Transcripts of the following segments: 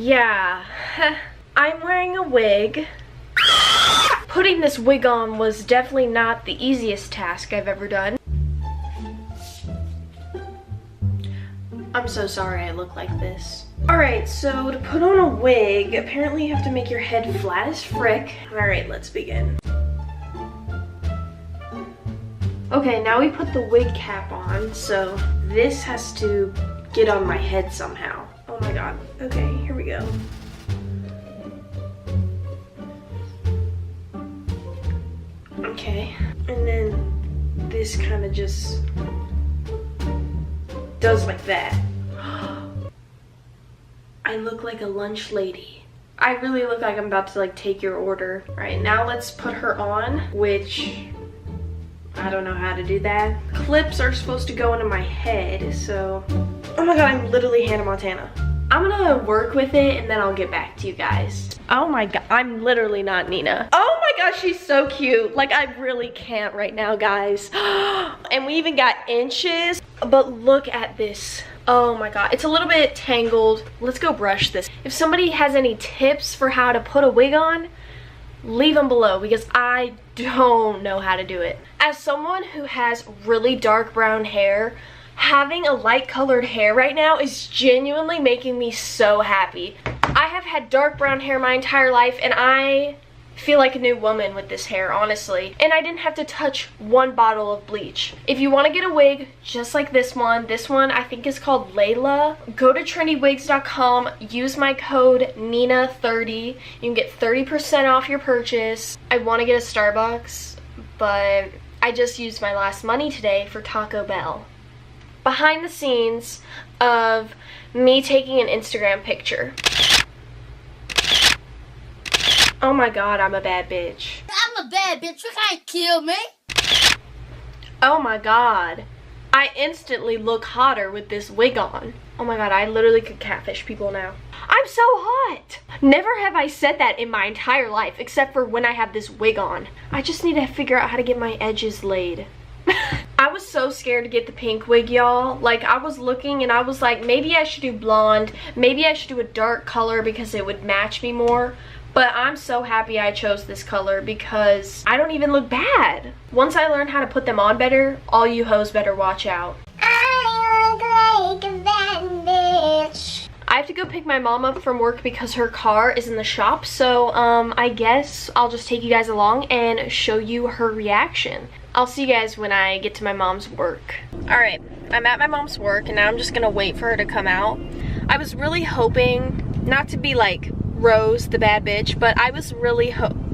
Yeah, I'm wearing a wig. Putting this wig on was definitely not the easiest task I've ever done. I'm so sorry I look like this. Alright, so to put on a wig, apparently you have to make your head flat as frick. Alright, let's begin. Okay, now we put the wig cap on, so this has to get on my head somehow. Oh my god. Okay, here we go. Okay, and then this kind of just does like that. I look like a lunch lady. I really look like I'm about to like take your order. All right, now let's put her on, which I don't know how to do that. Clips are supposed to go into my head, so. Oh my god, I'm literally Hannah Montana. I'm gonna work with it and then I'll get back to you guys. Oh my god, I'm literally not Nina. Oh my gosh, she's so cute. Like, I really can't right now, guys. And we even got inches, but look at this. Oh my god, it's a little bit tangled. Let's go brush this. If somebody has any tips for how to put a wig on, leave them below because I don't know how to do it. As someone who has really dark brown hair, having a light colored hair right now is genuinely making me so happy. I have had dark brown hair my entire life and I feel like a new woman with this hair, honestly. And I didn't have to touch one bottle of bleach. If you want to get a wig just like this one I think is called Layla, go to Trendywigs.com, use my code Nina30. You can get 30% off your purchase. I want to get a Starbucks, but I just used my last money today for Taco Bell. Behind the scenes of me taking an Instagram picture. Oh my god, I'm a bad bitch. I'm a bad bitch, you can't kill me. Oh my god. I instantly look hotter with this wig on. Oh my god, I literally could catfish people now. I'm so hot. Never have I said that in my entire life, except for when I have this wig on. I just need to figure out how to get my edges laid. I was so scared to get the pink wig, y'all. Like, I was looking and I was like, maybe I should do blonde. Maybe I should do a dark color because it would match me more. But I'm so happy I chose this color because I don't even look bad. Once I learn how to put them on better, all you hoes better watch out. I look like a bad bitch. I have to go pick my mom up from work because her car is in the shop. So I guess I'll just take you guys along and show you her reaction. I'll see you guys when I get to my mom's work. Alright, I'm at my mom's work and now I'm just gonna wait for her to come out. I was really hoping not to be like Rose, the bad bitch, but I was really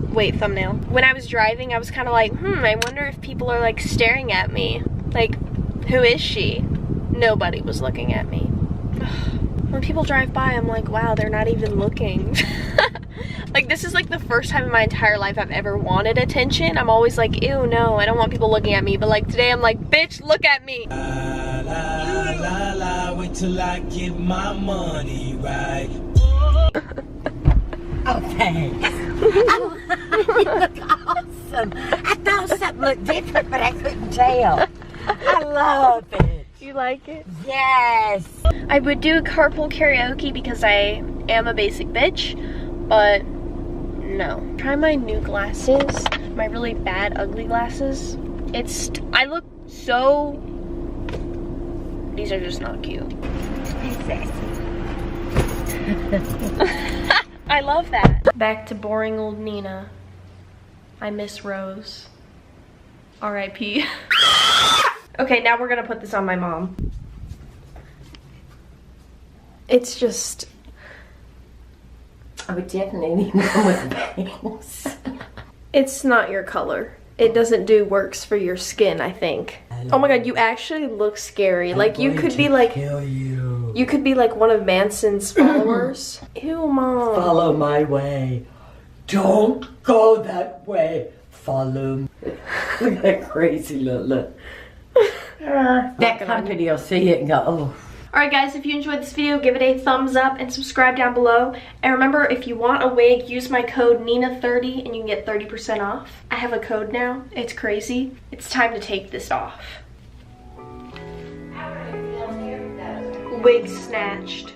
wait, thumbnail. When I was driving, I was kind of like, I wonder if people are like staring at me. Like, who is she? Nobody was looking at me. When people drive by, I'm like, wow, they're not even looking. Like, this is like the first time in my entire life I've ever wanted attention. I'm always like, ew, no, I don't want people looking at me. But like today, I'm like, bitch, look at me. La, la, la, la, wait till I get my money right. Oh, thanks. Oh, you look awesome. I thought something looked different, but I couldn't tell. I love it. You like it? Yes. I would do a carpool karaoke because I am a basic bitch, but no. Try my new glasses, my really bad, ugly glasses. I look so, these are just not cute. I love that. Back to boring old Nina. I miss Rose. R.I.P. Okay, now we're gonna put this on my mom. It's just... I would definitely need one with bangs. It's not your color. It doesn't do works for your skin, I think. Oh my god, you actually look scary. Like, you could be like... You could be like one of Manson's followers. Ew, Mom. Follow my way. Don't go that way. Follow me. Look at that crazy look. That company will see it and go, oh. Alright guys, if you enjoyed this video, give it a thumbs up and subscribe down below. And remember, if you want a wig, use my code Nina30 and you can get 30% off. I have a code now. It's crazy. It's time to take this off. Wig snatched.